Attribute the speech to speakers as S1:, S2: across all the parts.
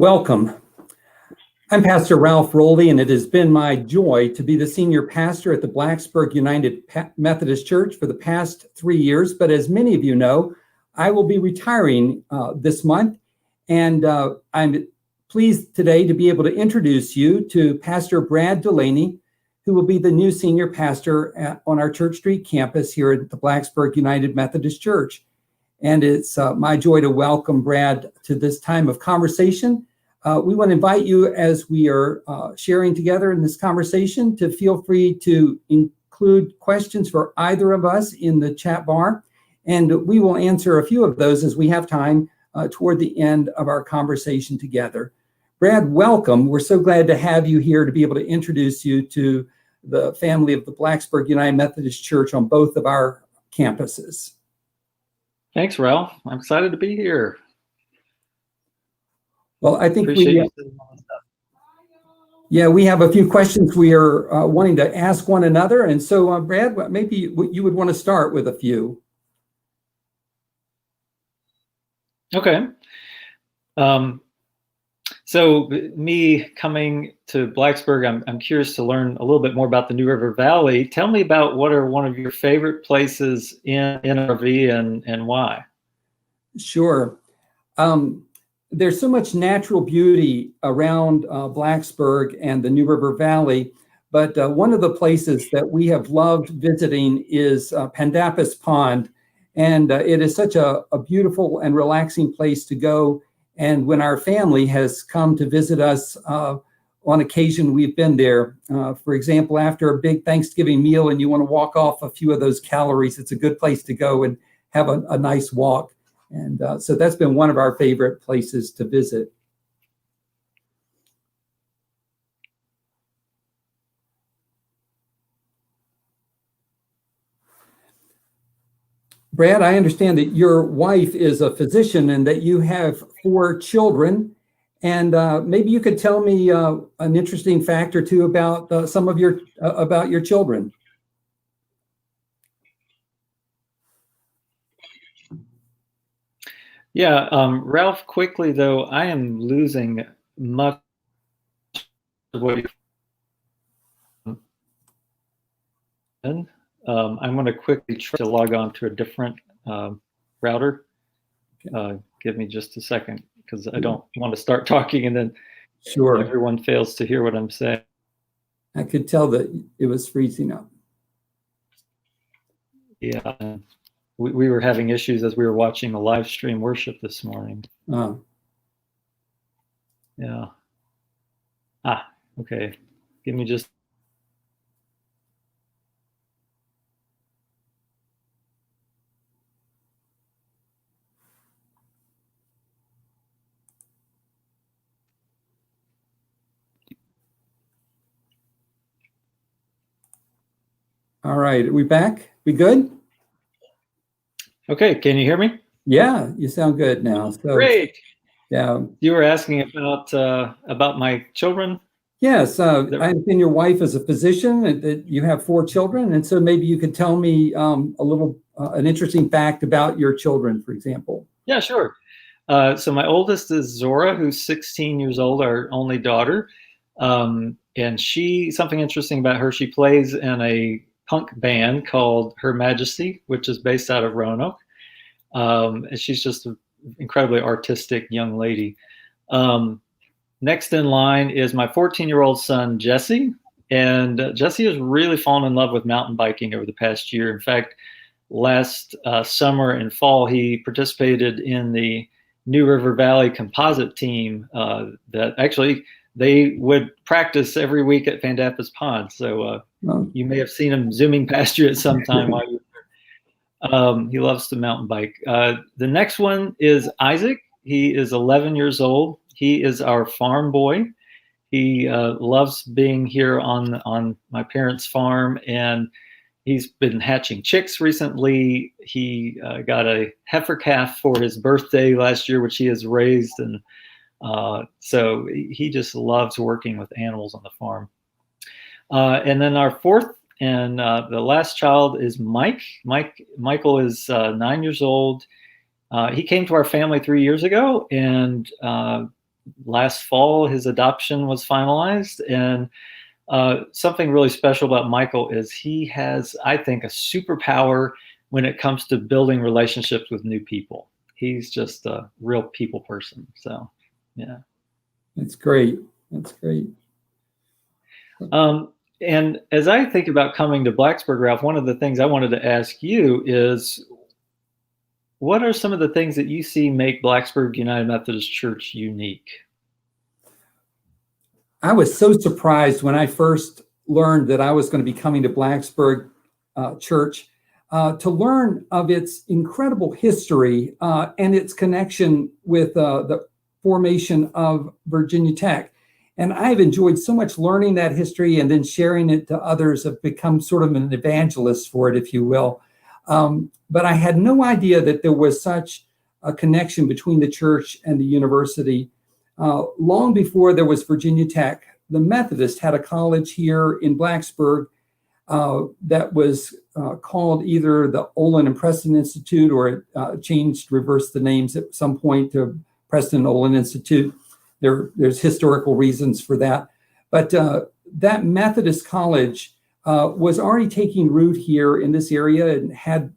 S1: Welcome. I'm Pastor Ralph Rowley, and it has been my joy to be the senior pastor at the Blacksburg United Methodist Church for the past 3 years. But as many of you know, I will be retiring this month, and I'm pleased today to be able to introduce you to Pastor Brad Delaney, who will be the new senior pastor on our Church Street campus here at the Blacksburg United Methodist Church. And it's my joy to welcome Brad to this time of conversation. We want to invite you, as we are sharing together in this conversation, to feel free to include questions for either of us in the chat bar, and we will answer a few of those as we have time toward the end of our conversation together. Brad, welcome. We're so glad to have you here to be able to introduce you to the family of the Blacksburg United Methodist Church on both of our campuses.
S2: Thanks, Ralph. I'm excited to be here.
S1: Well, I think we have a few questions we are wanting to ask one another. And so, Brad, maybe you would want to start with a few.
S2: Okay. So me coming to Blacksburg, I'm curious to learn a little bit more about the New River Valley. Tell me about what are one of your favorite places in NRV and why?
S1: Sure. There's so much natural beauty around Blacksburg and the New River Valley, but one of the places that we have loved visiting is Pandapis Pond, and it is such a beautiful and relaxing place to go. And when our family has come to visit us on occasion, we've been there. For example, after a big Thanksgiving meal and you want to walk off a few of those calories, it's a good place to go and have a nice walk. And so that's been one of our favorite places to visit. Brad, I understand that your wife is a physician and that you have 4 children. And maybe you could tell me an interesting fact or two about some of about your children.
S2: Yeah, Ralph, quickly though, I am losing much of what I'm going to quickly try to log on to a different router. Give me just a second, because I don't want to start talking and then everyone fails to hear what I'm saying.
S1: I could tell that it was freezing up.
S2: Yeah, we were having issues as we were watching the live stream worship this morning. Yeah. Okay. Give me just.
S1: All right, are we back? We good?
S2: Okay, can you hear me?
S1: Yeah, you sound good now. So,
S2: great.
S1: Yeah.
S2: You were asking about my children?
S1: Yes, I understand your wife is a physician and that you have 4 children. And so maybe you could tell me an interesting fact about your children, for example.
S2: Yeah, sure. So my oldest is Zora, who's 16 years old, our only daughter. And something interesting about her, she plays in a punk band called Her Majesty, which is based out of Roanoke. And she's just an incredibly artistic young lady. Next in line is my 14-year-old son, Jesse. And Jesse has really fallen in love with mountain biking over the past year. In fact, last summer and fall, he participated in the New River Valley composite team that actually they would practice every week at Pandapis Pond. So you may have seen him zooming past you at some time while you were there. He loves to mountain bike. The next one is Isaac. He is 11 years old. He is our farm boy. He loves being here on my parents' farm, and he's been hatching chicks recently. He got a heifer calf for his birthday last year, which he has raised, and so he just loves working with animals on the farm. And then our fourth and the last child is Mike. Michael is 9 years old. He came to our family 3 years ago, and last fall, his adoption was finalized. And something really special about Michael is he has, I think, a superpower when it comes to building relationships with new people. He's just a real people person. So, yeah.
S1: That's great. That's great.
S2: And as I think about coming to Blacksburg, Ralph, one of the things I wanted to ask you is, what are some of the things that you see make Blacksburg United Methodist Church unique?
S1: I was so surprised when I first learned that I was going to be coming to Blacksburg Church to learn of its incredible history and its connection with the formation of Virginia Tech. And I've enjoyed so much learning that history and then sharing it to others. I've become sort of an evangelist for it, if you will. But I had no idea that there was such a connection between the church and the university. Long before there was Virginia Tech, the Methodist had a college here in Blacksburg that was called either the Olin and Preston Institute, or it reversed the names at some point to Preston Olin Institute. There's historical reasons for that. But that Methodist college was already taking root here in this area and had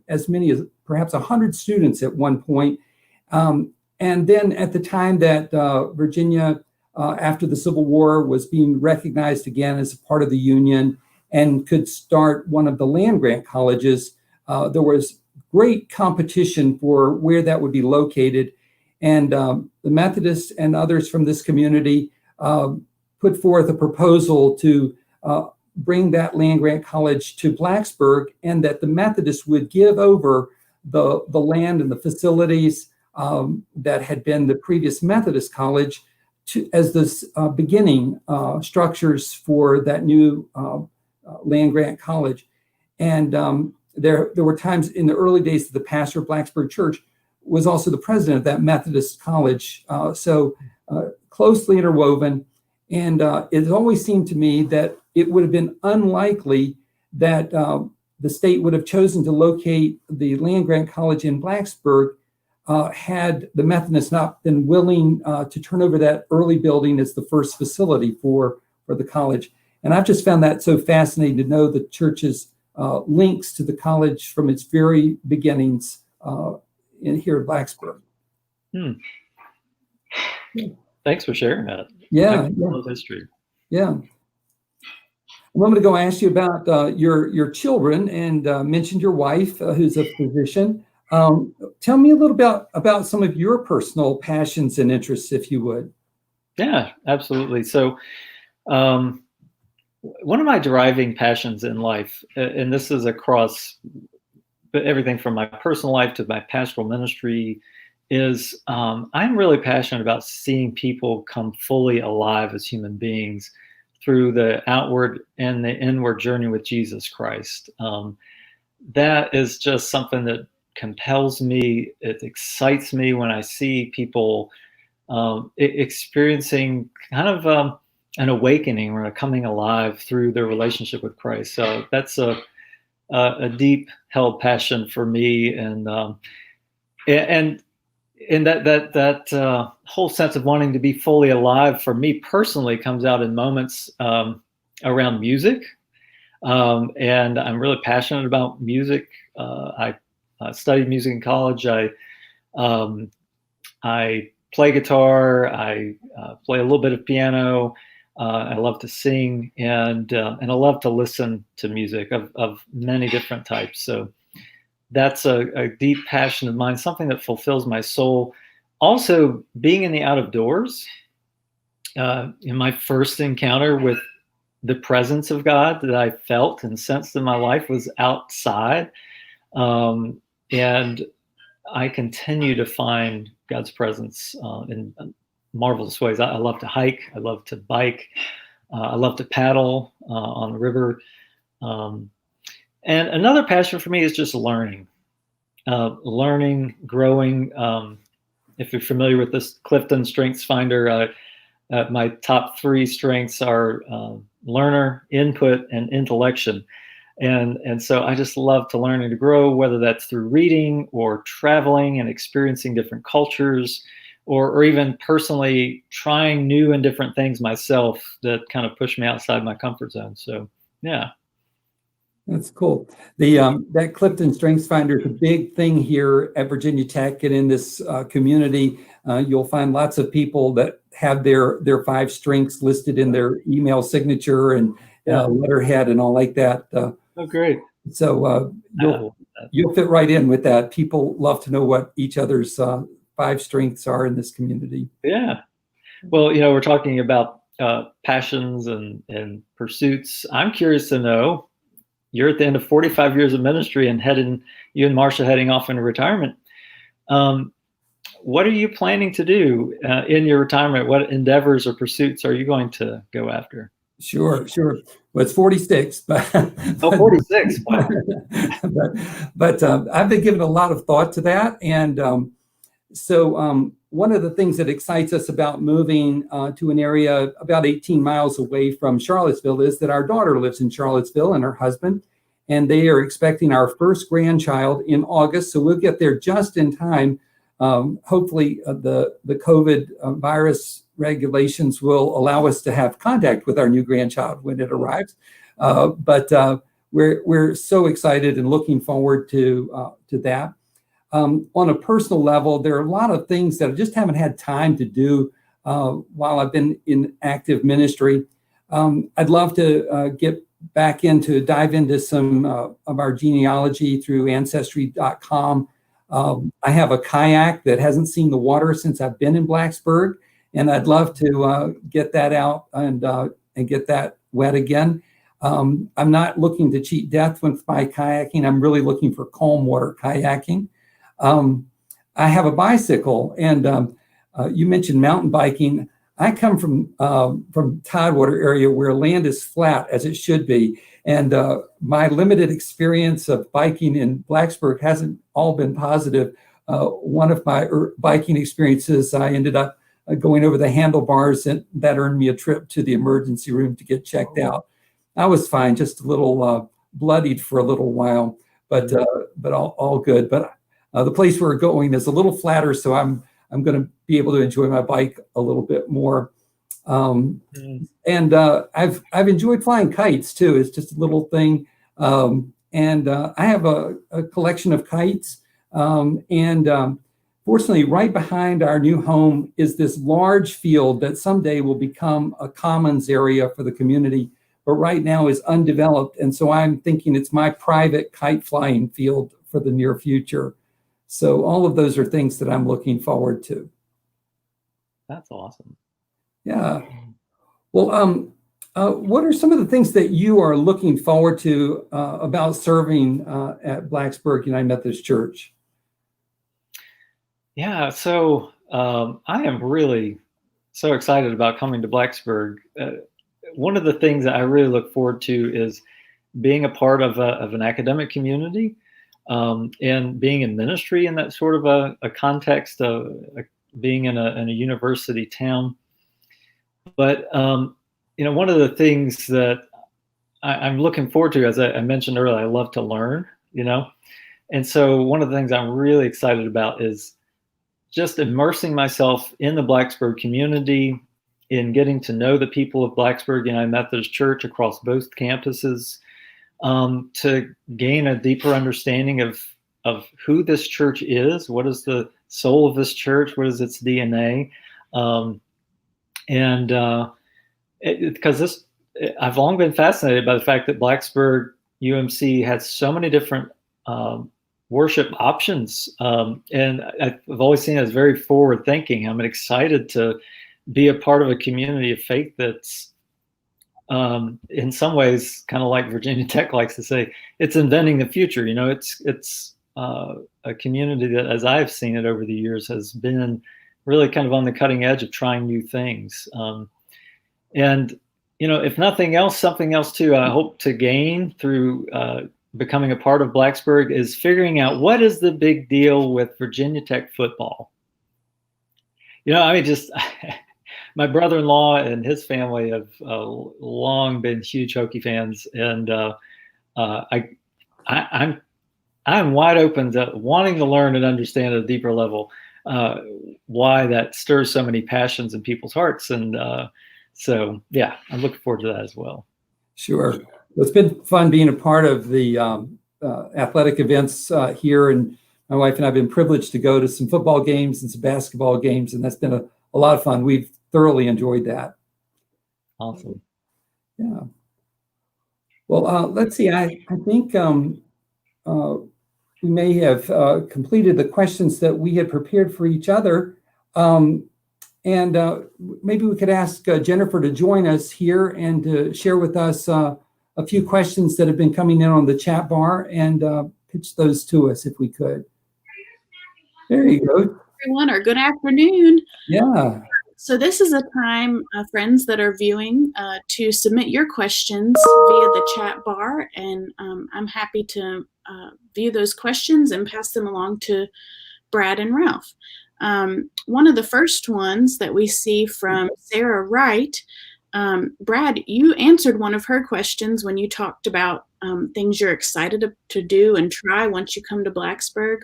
S1: as many as perhaps 100 students at one point. And then at the time that Virginia, after the Civil War, was being recognized again as a part of the Union and could start one of the land-grant colleges, there was great competition for where that would be located. And the Methodists and others from this community put forth a proposal to bring that land-grant college to Blacksburg, and that the Methodists would give over the land and the facilities that had been the previous Methodist college as the beginning structures for that new land-grant college. And there were times in the early days that the pastor of Blacksburg Church was also the president of that Methodist college, so closely interwoven. And it always seemed to me that it would have been unlikely that the state would have chosen to locate the land-grant college in Blacksburg had the Methodists not been willing to turn over that early building as the first facility for the college. And I've just found that so fascinating to know the church's links to the college from its very beginnings here in Blacksburg.
S2: Thanks for sharing that.
S1: Yeah.
S2: History.
S1: Yeah. I'm going to go ask you about your children, and mentioned your wife, who's a physician. Tell me a little about some of your personal passions and interests, if you would.
S2: Yeah, absolutely. So one of my driving passions in life, and this is across everything from my personal life to my pastoral ministry, is I'm really passionate about seeing people come fully alive as human beings through the outward and the inward journey with Jesus Christ. That is just something that compels me. It excites me when I see people experiencing kind of an awakening or a coming alive through their relationship with Christ. So that's a deep held passion for me, and that whole sense of wanting to be fully alive for me personally comes out in moments around music, and I'm really passionate about music. I studied music in college. I play guitar. I play a little bit of piano. I love to sing, and I love to listen to music of many different types. So that's a deep passion of mine, something that fulfills my soul. Also, being in the out of doors, in my first encounter with the presence of God that I felt and sensed in my life was outside. And I continue to find God's presence in marvelous ways. I love to hike. I love to bike. I love to paddle on the river. And another passion for me is just learning, growing. If you're familiar with this Clifton Strengths Finder, my top 3 strengths are learner, input, and intellection. And so I just love to learn and to grow, whether that's through reading or traveling and experiencing different cultures, or even personally trying new and different things myself that kind of push me outside my comfort zone. So, yeah.
S1: That's cool. The that Clifton Strengths Finder is a big thing here at Virginia Tech and in this community. You'll find lots of people that have their 5 strengths listed in their email signature and letterhead and all like that.
S2: Oh, great.
S1: So you'll fit right in with that. People love to know what each other's 5 strengths are in this community.
S2: Yeah. Well, we're talking about passions and pursuits. I'm curious to know, you're at the end of 45 years of ministry and you and Marcia heading off into retirement. What are you planning to do in your retirement? What endeavors or pursuits are you going to go after?
S1: Sure. Well, it's 46, but
S2: 46. Wow.
S1: but I've been giving a lot of thought to that, and so one of the things that excites us about moving to an area about 18 miles away from Charlottesville is that our daughter lives in Charlottesville and her husband, and they are expecting our first grandchild in August. So we'll get there just in time. Hopefully the COVID virus regulations will allow us to have contact with our new grandchild when it arrives. But we're so excited and looking forward to that. On a personal level, there are a lot of things that I just haven't had time to do while I've been in active ministry. I'd love to dive into some of our genealogy through Ancestry.com. I have a kayak that hasn't seen the water since I've been in Blacksburg, and I'd love to get that out and get that wet again. I'm not looking to cheat death with my kayaking. I'm really looking for calm water kayaking. I have a bicycle, and you mentioned mountain biking. I come from Tidewater area where land is flat as it should be, and my limited experience of biking in Blacksburg hasn't all been positive. One of my biking experiences, I ended up going over the handlebars, and that earned me a trip to the emergency room to get checked out. I was fine, just a little bloodied for a little while, but all good. But the place we're going is a little flatter, so I'm going to be able to enjoy my bike a little bit more. And I've enjoyed flying kites too. It's just a little thing. And I have a collection of kites. Fortunately, right behind our new home is this large field that someday will become a commons area for the community, but right now is undeveloped. And so I'm thinking it's my private kite flying field for the near future. So all of those are things that I'm looking forward to.
S2: That's awesome.
S1: Yeah. Well, what are some of the things that you are looking forward to about serving at Blacksburg United Methodist Church?
S2: Yeah, so I am really so excited about coming to Blacksburg. One of the things that I really look forward to is being a part of an academic community. And being in ministry in that sort of a context of being in a university town. But, one of the things that I'm looking forward to, as I mentioned earlier, I love to learn, And so one of the things I'm really excited about is just immersing myself in the Blacksburg community, in getting to know the people of Blacksburg United Methodist Church across both campuses, to gain a deeper understanding of who this church is, what is the soul of this church, what is its DNA, because I've long been fascinated by the fact that Blacksburg UMC has so many different worship options, and I've always seen it as very forward thinking. I'm excited to be a part of a community of faith that's in some ways, kind of like Virginia Tech likes to say, it's inventing the future. It's a community that, as I've seen it over the years, has been really kind of on the cutting edge of trying new things. And if nothing else, something else too, I hope to gain through becoming a part of Blacksburg is figuring out what is the big deal with Virginia Tech football. My brother-in-law and his family have long been huge Hokie fans, and I'm wide open to wanting to learn and understand at a deeper level. why that stirs so many passions in people's hearts. And so, yeah, I'm looking forward to that as well.
S1: Sure. Well, it's been fun being a part of the athletic events here. And my wife and I have been privileged to go to some football games and some basketball games. And that's been a lot of fun. We've thoroughly enjoyed that.
S2: Awesome.
S1: Yeah. Well, let's see. I think we may have completed the questions that we had prepared for each other. And maybe we could ask Jennifer to join us here and to share with us a few questions that have been coming in on the chat bar and pitch those to us if we could. There you go.
S3: Everyone, or good afternoon.
S1: Yeah.
S3: So this is a time, friends that are viewing, to submit your questions via the chat bar, and I'm happy to view those questions and pass them along to Brad and Ralph. One of the first ones that we see from Sarah Wright, Brad, you answered one of her questions when you talked about things you're excited to do and try once you come to Blacksburg.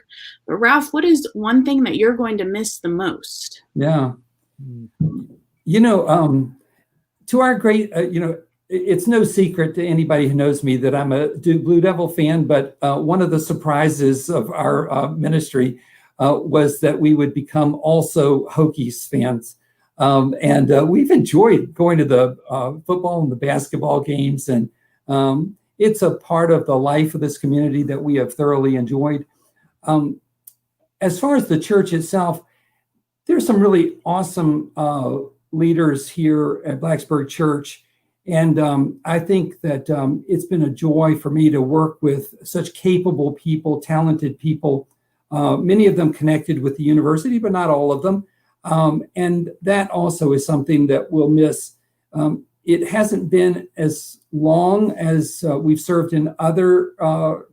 S3: But Ralph, what is one thing that you're going to miss the most?
S1: Yeah. You know, to our great, it's no secret to anybody who knows me that I'm a Blue Devil fan, but one of the surprises of our ministry was that we would become also Hokies fans. And we've enjoyed going to the football and the basketball games, and it's a part of the life of this community that we have thoroughly enjoyed. As far as the church itself, there's some really awesome leaders here at Blacksburg Church. And I think that it's been a joy for me to work with such capable people, talented people, many of them connected with the university, but not all of them. And that also is something that we'll miss. It hasn't been as long as we've served in other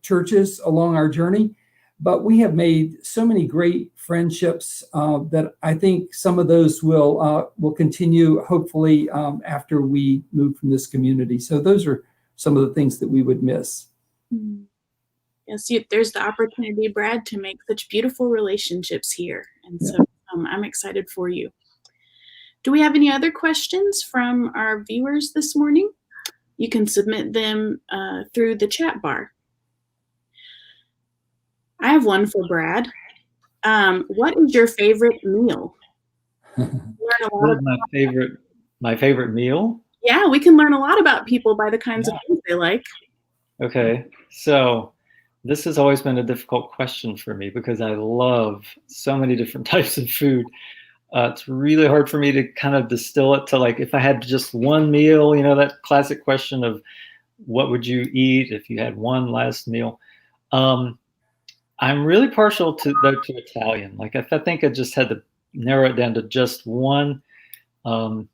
S1: churches along our journey, but we have made so many great friendships that I think some of those will continue, hopefully, after we move from this community. So those are some of the things that we would miss.
S3: Yes, there's the opportunity, Brad, to make such beautiful relationships here. And so I'm excited for you. Do we have any other questions from our viewers this morning? You can submit them through the chat bar. I have one for Brad. What is your favorite meal?
S2: What is my favorite meal?
S3: Yeah, we can learn a lot about people by the kinds of things they like.
S2: Okay, so this has always been a difficult question for me because I love so many different types of food. It's really hard for me to kind of distill it to, like, if I had just one meal, that classic question of what would you eat if you had one last meal? I'm really partial to Italian. Like, if I think I just had to narrow it down to just one, and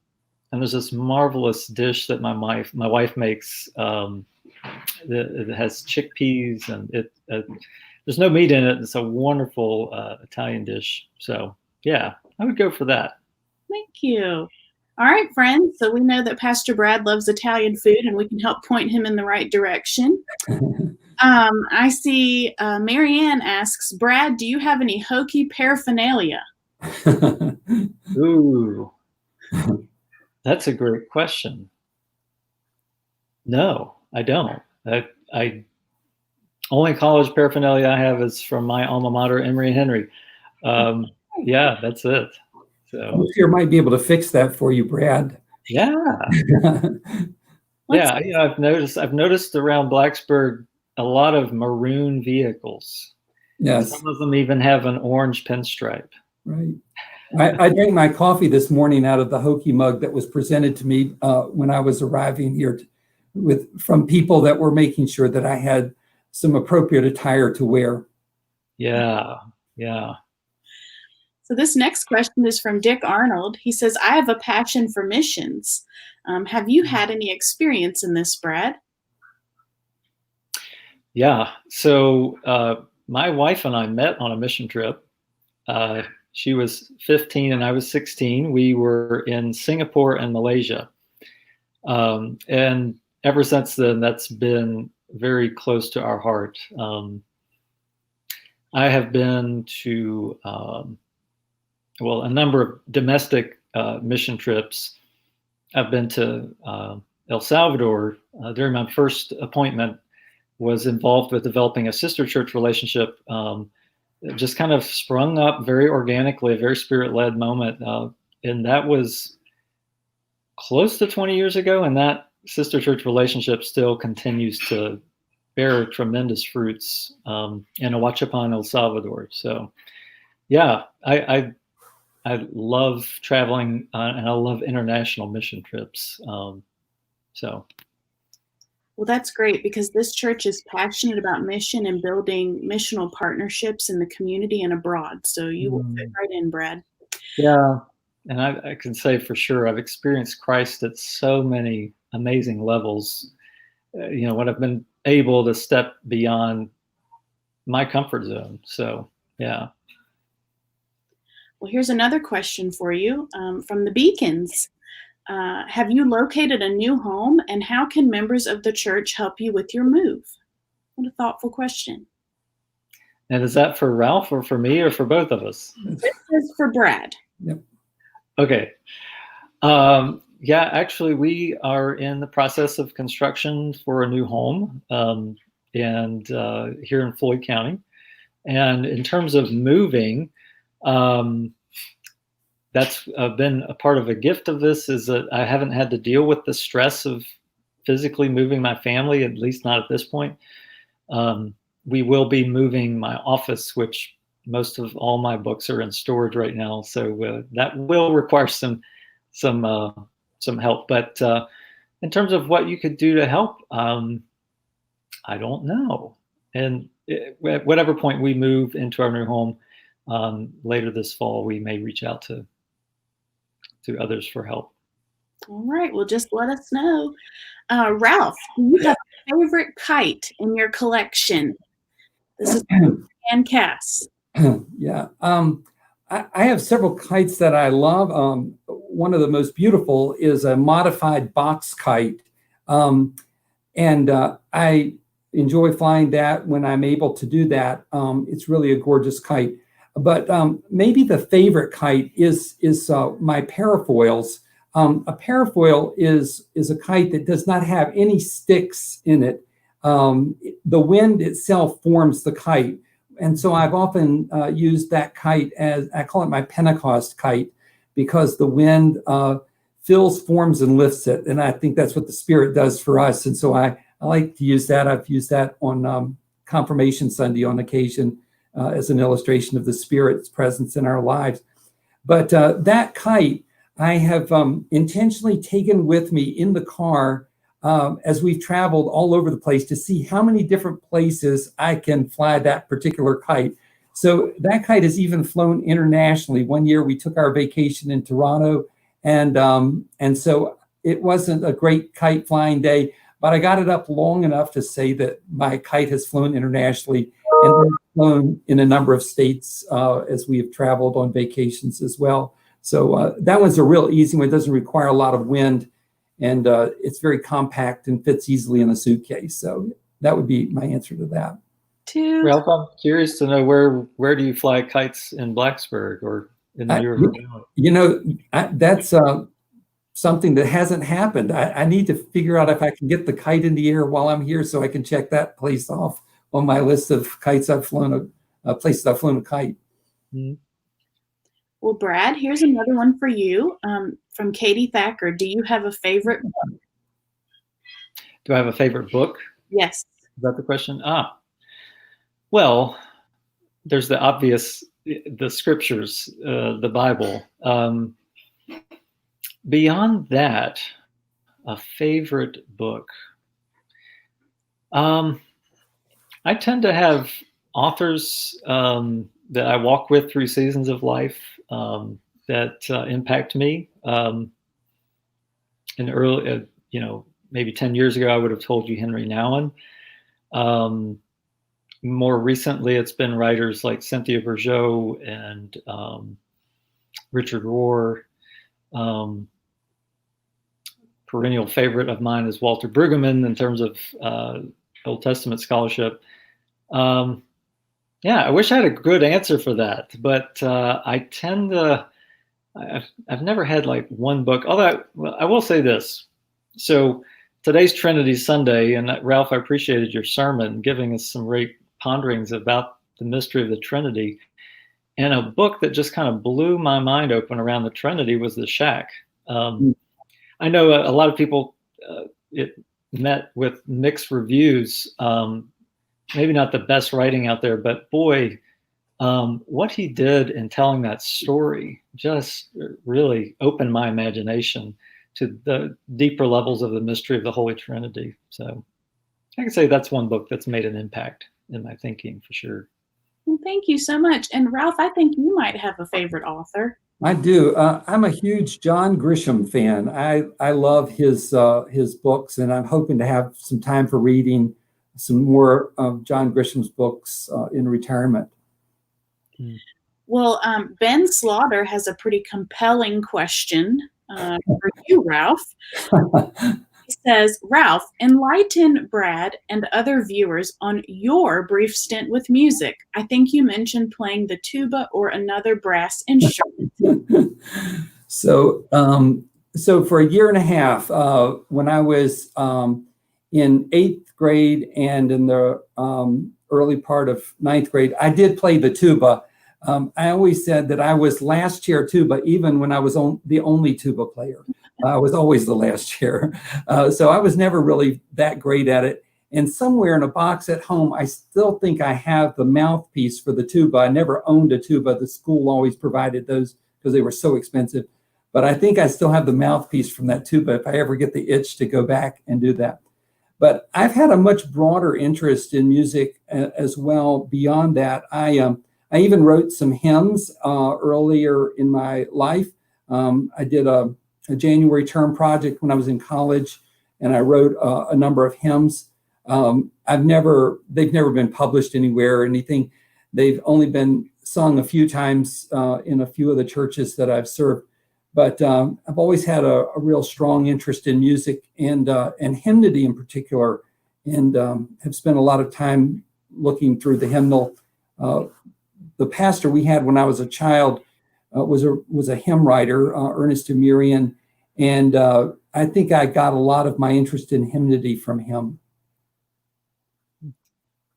S2: there's this marvelous dish that my wife makes that has chickpeas, and there's no meat in it. It's a wonderful Italian dish. So yeah, I would go for that.
S3: Thank you. All right, friends. So we know that Pastor Brad loves Italian food, and we can help point him in the right direction. I see Marianne asks, Brad, do you have any Hokie paraphernalia?
S2: Ooh, that's a great question. No, I don't. I only college paraphernalia I have is from my alma mater, Emory and Henry. Yeah, that's it. So I'm
S1: sure might be able to fix that for you, Brad.
S2: Yeah. Yeah, I've noticed around Blacksburg a lot of maroon vehicles.
S1: Yes.
S2: Some of them even have an orange pinstripe.
S1: Right. I drank my coffee this morning out of the Hokie mug that was presented to me when I was arriving here from people that were making sure that I had some appropriate attire to wear.
S2: Yeah, yeah.
S3: So this next question is from Dick Arnold. He says, I have a passion for missions. Have you had any experience in this, Brad?
S2: Yeah. So my wife and I met on a mission trip. She was 15 and I was 16. We were in Singapore and Malaysia. And ever since then, that's been very close to our heart. I have been to a number of domestic mission trips. I've been to El Salvador. During my first appointment, was involved with developing a sister church relationship. It just kind of sprung up very organically, a very spirit-led moment. And that was close to 20 years ago. And that sister church relationship still continues to bear tremendous fruits in Ahuachapán, El Salvador. So yeah, I love traveling and I love international mission trips.
S3: Well, that's great because this church is passionate about mission and building missional partnerships in the community and abroad. So you will fit right in, Brad.
S2: Yeah. And I can say for sure, I've experienced Christ at so many amazing levels. When I've been able to step beyond my comfort zone. So, yeah.
S3: Well, here's another question for you from the Beacons. Have you located a new home, and how can members of the church help you with your move? What a thoughtful question.
S2: And is that for Ralph or for me or for both of us?
S3: This is for Brad.
S1: Yep.
S2: Okay. Yeah, actually, we are in the process of construction for a new home and here in Floyd County. And in terms of moving, that's been a part of a gift of this, is that I haven't had to deal with the stress of physically moving my family, at least not at this point. We will be moving my office, which most of all my books are in storage right now. So that will require some help. But in terms of what you could do to help, I don't know. And at whatever point we move into our new home later this fall, we may reach out to others for help.
S3: All right. Well, just let us know. Ralph, do you have a favorite kite in your collection? This is Ann Cass.
S1: Yeah. I have several kites that I love. One of the most beautiful is a modified box kite. And I enjoy flying that when I'm able to do that. It's really a gorgeous kite. But maybe the favorite kite is my parafoils. A parafoil is a kite that does not have any sticks in it. The wind itself forms the kite. And so I've often used that kite as, I call it my Pentecost kite, because the wind fills, forms, and lifts it. And I think that's what the Spirit does for us. And so I like to use that. I've used that on Confirmation Sunday on occasion as an illustration of the Spirit's presence in our lives. But that kite I have intentionally taken with me in the car as we've traveled all over the place to see how many different places I can fly that particular kite. So that kite has even flown internationally. One year we took our vacation in Toronto, and so it wasn't a great kite flying day, but I got it up long enough to say that my kite has flown internationally and then flown in a number of states as we have traveled on vacations as well. So that one's a real easy one. It doesn't require a lot of wind, and it's very compact and fits easily in a suitcase. So that would be my answer to that.
S2: Ralph, I'm curious to know where do you fly kites in Blacksburg or in the New River Valley?
S1: That's something that hasn't happened. I need to figure out if I can get the kite in the air while I'm here so I can check that place off on my list of kites I've flown, places I've flown a kite.
S2: Mm-hmm.
S3: Well, Brad, here's another one for you from Katie Thacker. Do you have a favorite book?
S2: Do I have a favorite book?
S3: Yes.
S2: Is that the question? Well, there's the obvious, the scriptures, the Bible. Beyond that, a favorite book. I tend to have authors that I walk with through seasons of life that impact me. In early, maybe 10 years ago, I would have told you Henry Nouwen. More recently, it's been writers like Cynthia Bourgeault and Richard Rohr. Perennial favorite of mine is Walter Brueggemann in terms of Old Testament scholarship. Yeah, I wish I had a good answer for that, but I tend to. I've never had like one book. Although I will say this. So today's Trinity Sunday, and Ralph, I appreciated your sermon, giving us some great ponderings about the mystery of the Trinity. And a book that just kind of blew my mind open around the Trinity was The Shack. I know a lot of people, it met with mixed reviews. Maybe not the best writing out there, but boy, what he did in telling that story just really opened my imagination to the deeper levels of the mystery of the Holy Trinity. So I can say that's one book that's made an impact in my thinking for sure.
S3: Well, thank you so much. And Ralph, I think you might have a favorite author.
S1: I do. I'm a huge John Grisham fan. I love his books, and I'm hoping to have some time for reading some more of John Grisham's books in retirement.
S3: Well, Ben Slaughter has a pretty compelling question for you, Ralph. He says, Ralph, enlighten Brad and other viewers on your brief stint with music. I think you mentioned playing the tuba or another brass instrument.
S1: So for a year and a half, when I was in 8th grade and in the early part of 9th grade, I did play the tuba. I always said that I was last chair tuba, even when I was the only tuba player. I was always the last chair. So I was never really that great at it. And somewhere in a box at home, I still think I have the mouthpiece for the tuba. I never owned a tuba. The school always provided those because they were so expensive. But I think I still have the mouthpiece from that tuba if I ever get the itch to go back and do that. But I've had a much broader interest in music as well beyond that. I even wrote some hymns earlier in my life. I did a January term project when I was in college, and I wrote a number of hymns. They've never been published anywhere or anything. They've only been sung a few times in a few of the churches that I've served. But I've always had a real strong interest in music and hymnody in particular, and have spent a lot of time looking through the hymnal. The pastor we had when I was a child was a hymn writer, Ernest Emirian, and I think I got a lot of my interest in hymnody from him.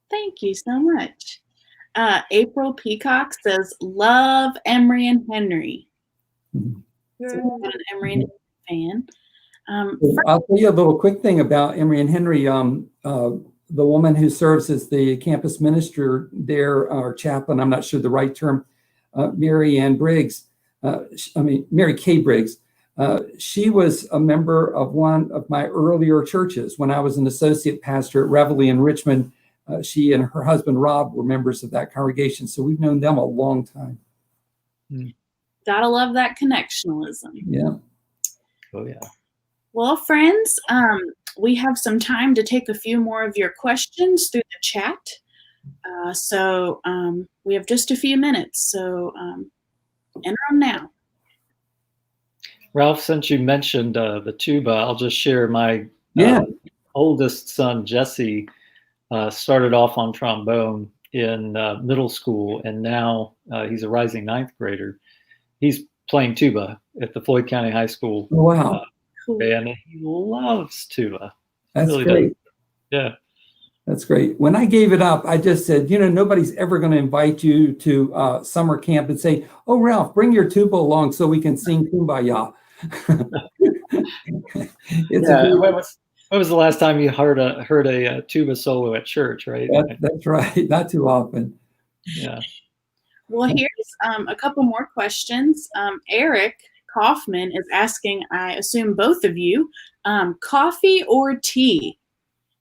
S3: Thank you so much. April Peacock says, love Emery and Henry. So I'm an Emery and Henry fan.
S1: I'll tell you a little quick thing about Emery and Henry. The woman who serves as the campus minister there, or chaplain, I'm not sure the right term, Mary Kay Briggs. She was a member of one of my earlier churches when I was an associate pastor at Reveille in Richmond. She and her husband, Rob, were members of that congregation. So we've known them a long time.
S3: Gotta love that connectionalism.
S1: Yeah.
S2: Oh, yeah.
S3: Well, friends, we have some time to take a few more of your questions through the chat. So we have just a few minutes. So enter them now.
S2: Ralph, since you mentioned the tuba, I'll just share my oldest son, Jesse, started off on trombone in middle school, and now he's a rising 9th grader. He's playing tuba at the Floyd County High School.
S1: Wow.
S2: And he loves tuba.
S1: That's
S2: really
S1: great.
S2: does. Yeah.
S1: That's great. When I gave it up, I just said, nobody's ever going to invite you to summer camp and say, oh, Ralph, bring your tuba along so we can sing Kumbaya.
S2: When was the last time you heard a tuba solo at church, right?
S1: That's right. Not too often.
S2: Yeah.
S3: Well, here's a couple more questions. Eric Kaufman is asking, I assume both of you, coffee or tea?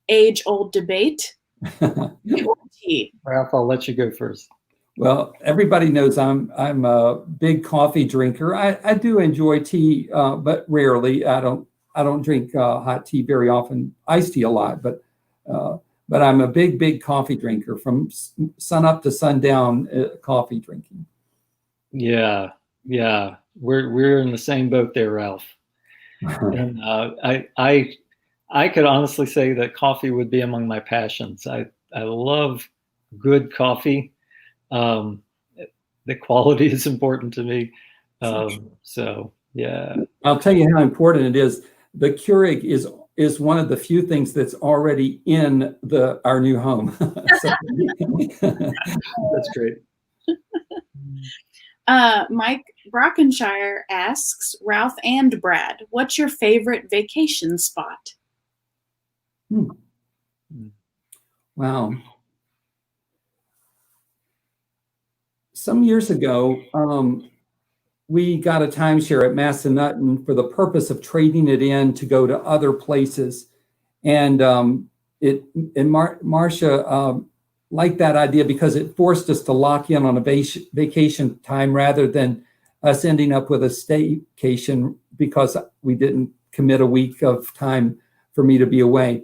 S3: Age-old debate. Or tea?
S2: Ralph, I'll let you go first.
S1: Well, everybody knows I'm a big coffee drinker. I do enjoy tea, but rarely. I don't drink hot tea very often. Iced tea a lot, but I'm a big coffee drinker from sun up to sundown. Coffee drinking. Yeah.
S2: We're in the same boat there, Ralph. And I could honestly say that coffee would be among my passions. I love good coffee. The quality is important to me. So yeah.
S1: I'll tell you how important it is. The Keurig is one of the few things that's already in our new home.
S2: That's great.
S3: Mike Brockenshire asks, Ralph and Brad, what's your favorite vacation spot?
S1: Wow. Some years ago, we got a timeshare at Massanutten for the purpose of trading it in to go to other places. And Marcia liked that idea because it forced us to lock in on a vacation time rather than us ending up with a staycation because we didn't commit a week of time for me to be away.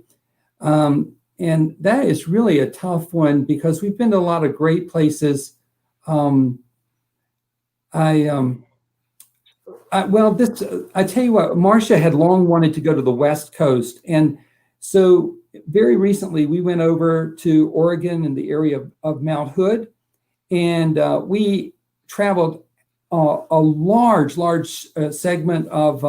S1: And that is really a tough one because we've been to a lot of great places. I tell you what, Marcia had long wanted to go to the West Coast. And so very recently we went over to Oregon in the area of Mount Hood, and we traveled a large segment of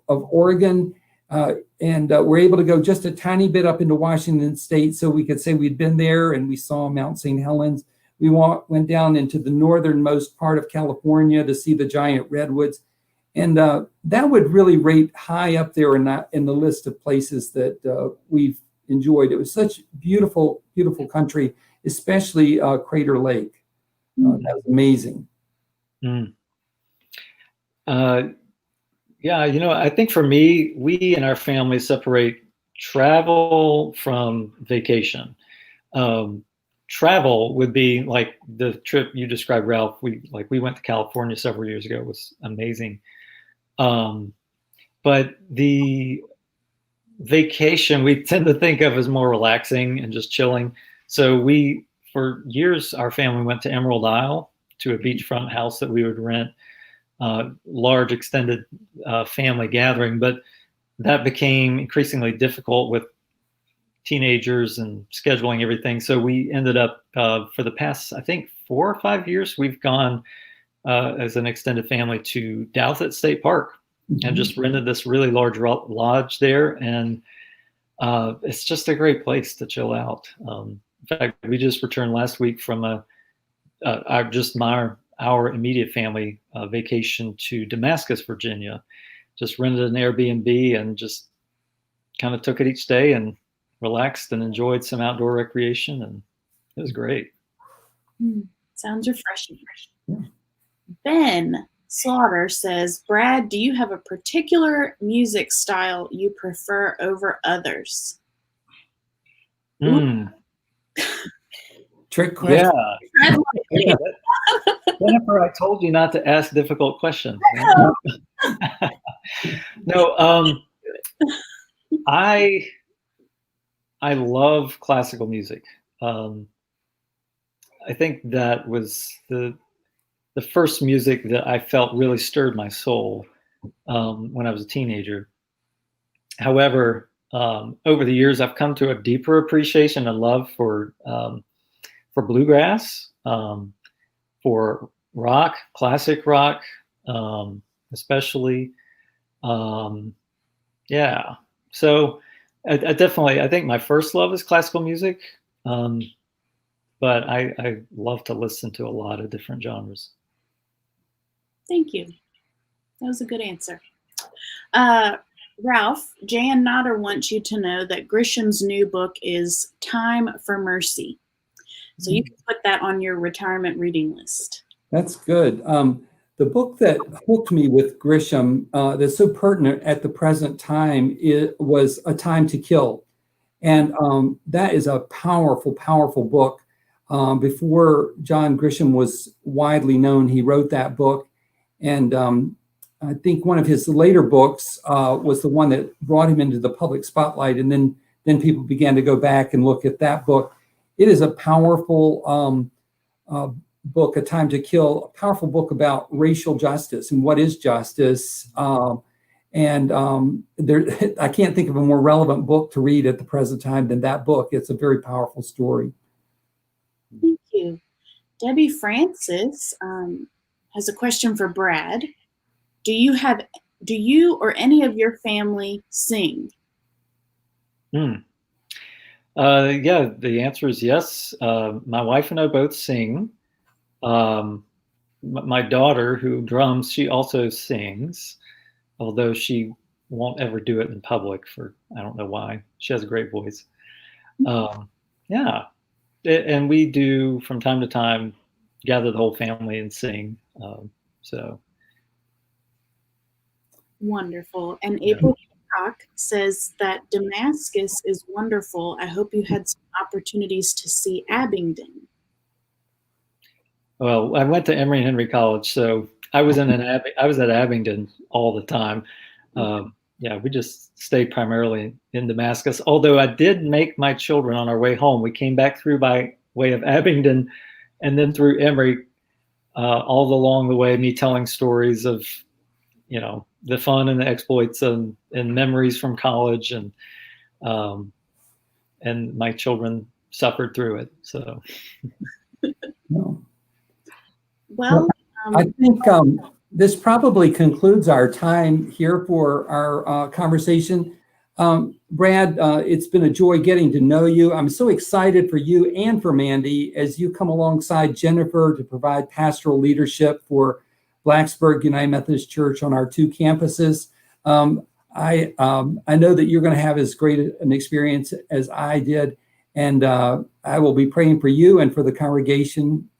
S1: Oregon, and we're able to go just a tiny bit up into Washington State so we could say we'd been there, and we saw Mount St. Helens. We went down into the northernmost part of California to see the giant redwoods. And that would really rate high up there in the list of places that we've enjoyed. It was such beautiful, beautiful country, especially Crater Lake. That was amazing.
S2: Yeah, I think for me, we and our family separate travel from vacation. Travel would be like the trip you described, Ralph. We went to California several years ago. It was amazing. But the vacation we tend to think of as more relaxing and just chilling. So for years, our family went to Emerald Isle to a beachfront house that we would rent, large extended family gathering. But that became increasingly difficult with teenagers and scheduling everything. So we ended up for the past, I think, 4 or 5 years, we've gone as an extended family to Douthit State Park and just rented this really large lodge there. And it's just a great place to chill out. In fact, we just returned last week from our immediate family vacation to Damascus, Virginia. Just rented an Airbnb and just kind of took it each day and relaxed and enjoyed some outdoor recreation, and it was great.
S3: Sounds refreshing. Yeah. Ben Slaughter says, Brad, do you have a particular music style you prefer over others?
S1: Trick question.
S2: Yeah. Jennifer, I told you not to ask difficult questions. No, I love classical music. I think that was the first music that I felt really stirred my soul when I was a teenager. However, over the years, I've come to a deeper appreciation and love for bluegrass, for rock, classic rock, especially. Yeah. So I think my first love is classical music, but I love to listen to a lot of different genres.
S3: Thank you. That was a good answer. Ralph, Jan Notter wants you to know that Grisham's new book is Time for Mercy. So you can put that on your retirement reading list.
S1: That's good. The book that hooked me with Grisham that's so pertinent at the present time was A Time to Kill. And that is a powerful, powerful book. Before John Grisham was widely known, he wrote that book. And I think one of his later books was the one that brought him into the public spotlight. And then people began to go back and look at that book. It is a powerful book, A Time to Kill, a powerful book about racial justice and what is justice. I can't think of a more relevant book to read at the present time than that book. It's a very powerful story.
S3: Thank you. Debbie Francis has a question for Brad. Do you or any of your family sing?
S2: Yeah, the answer is yes. My wife and I both sing. My daughter, who drums, she also sings, although she won't ever do it in public for, I don't know why. She has a great voice. Yeah. And we do from time to time gather the whole family and sing. So
S3: Wonderful. And April Peacock says that Damascus is wonderful. I hope you had some opportunities to see Abingdon.
S2: well, I went to Emory and Henry College, so I was at Abingdon all the time. Yeah, we just stayed primarily in Damascus. Although I did make my children on our way home. We came back through by way of Abingdon, and then through Emory. All along the way, me telling stories of, the fun and the exploits and memories from college, and my children suffered through it. So.
S3: Well,
S1: I think this probably concludes our time here for our conversation. Brad, it's been a joy getting to know you. I'm so excited for you and for Mandy as you come alongside Jennifer to provide pastoral leadership for Blacksburg United Methodist Church on our 2 campuses. I know that you're going to have as great an experience as I did, and I will be praying for you and for the congregation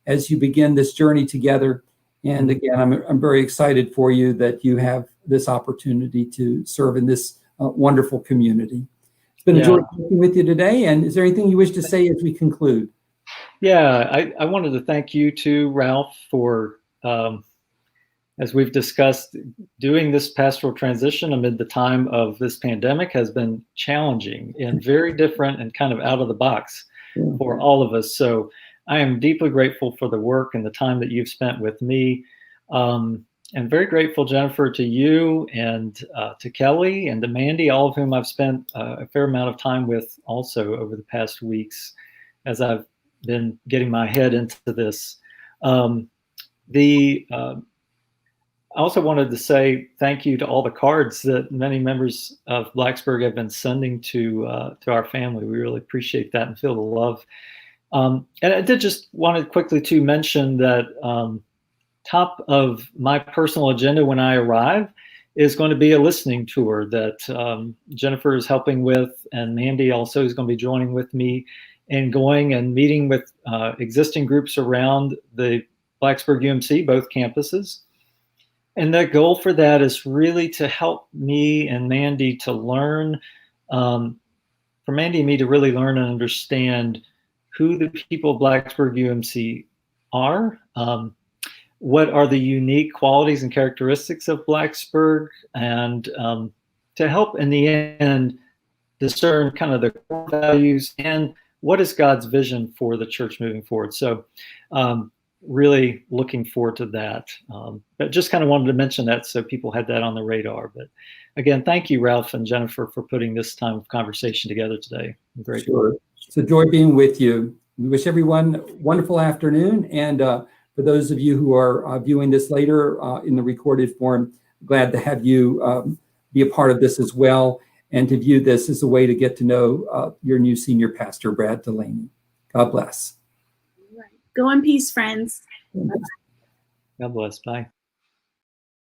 S1: as you begin this journey together. And again, I'm very excited for you that you have this opportunity to serve in this wonderful community. It's been a joy working with you today. And is there anything you wish to say as we conclude?
S2: Yeah, I wanted to thank you too, Ralph, for, as we've discussed, doing this pastoral transition amid the time of this pandemic has been challenging and very different and kind of out of the box for all of us. So I am deeply grateful for the work and the time that you've spent with me. And very grateful, Jennifer, to you and to Kelly and to Mandy, all of whom I've spent a fair amount of time with also over the past weeks as I've been getting my head into this. I also wanted to say thank you to all the cards that many members of Blacksburg have been sending to our family. We really appreciate that and feel the love. And I did just want to quickly to mention that top of my personal agenda when I arrive is going to be a listening tour that Jennifer is helping with, and Mandy also is going to be joining with me and going and meeting with existing groups around the Blacksburg UMC, both campuses. And the goal for that is really to help me and Mandy to learn, for Mandy and me to really learn and understand who the people of Blacksburg UMC are, what are the unique qualities and characteristics of Blacksburg, and to help in the end discern kind of the core values and what is God's vision for the church moving forward. So really looking forward to that. But just kind of wanted to mention that so people had that on the radar. But again, thank you, Ralph and Jennifer, for putting this time of conversation together today. I'm grateful.
S1: Sure. It's a joy being with you. We wish everyone a wonderful afternoon. And for those of you who are viewing this later in the recorded form, glad to have you be a part of this as well, and to view this as a way to get to know your new senior pastor, Brad Delaney. God bless.
S3: Go in peace, friends.
S2: God bless. Bye.